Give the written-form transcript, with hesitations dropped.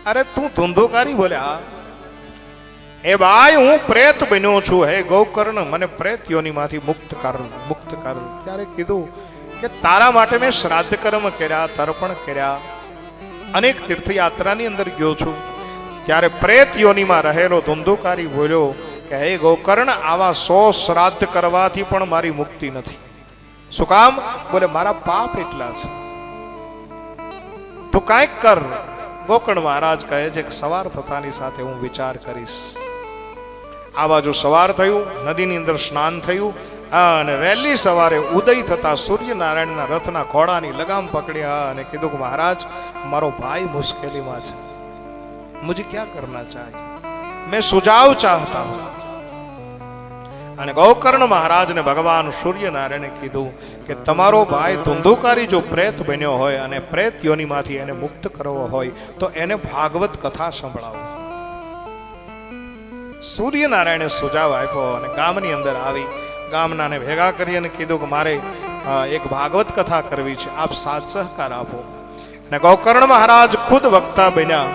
અરે તું ધુંધુકારી બોલ્યા, એ ભાઈ હું પ્રેત બન્યો છું, હે ગૌકર્ણ મને પ્રેત યોનિમાંથી મુક્ત કર. ત્યારે કીધું કે તારા માટે મેં શ્રાદ્ધ કર્મ કર્યા, તર્પણ કર્યા, અનેક તીર્થયાત્રાની અંદર ગયો છું. ત્યારે પ્રેત યોનિમાં રહેલો ધુંધુકારી બોલ્યો કે હે ગૌકર્ણ આવા 100 શ્રાદ્ધ કરવાથી પણ મારી મુક્તિ નથી. શું કામ? બોલે મારા પાપ એટલા છે, તું કાંઈક કર. ગોકર્ણ મહારાજ કહે છે કે સવાર થતાની સાથે હું વિચાર કરીશ. આ બાજુ સવાર થયું, નદીની અંદર સ્નાન થયું અને વહેલી સવારે ઉદય થતા સૂર્યનારાયણના રથના ઘોડાની લગામ પકડ્યા અને કીધું કે મહારાજ મારો ભાઈ મુશ્કેલીમાં છે, મુझे क्या करना चाहिए, मैं सुझाव चाहता हूं. અને ગૌકર્ણ મહારાજને ભગવાન સૂર્યનારાયણે કીધું કે તમારો ભાઈ ધુંધુકારી જો પ્રેત બન્યો હોય અને પ્રેત યોનિમાંથી એને મુક્ત કરવો હોય તો એને ભાગવત કથા સંભળાવો. સૂર્યનારાયણે સુઝાવ આપ્યો અને ગામની અંદર આવી ગામનાને ભેગા કરી અને કીધું કે મારે એક ભાગવત કથા કરવી છે, આપ સાથ સહકાર આપો. અને ગૌકર્ણ મહારાજ ખુદ વક્તા બન્યા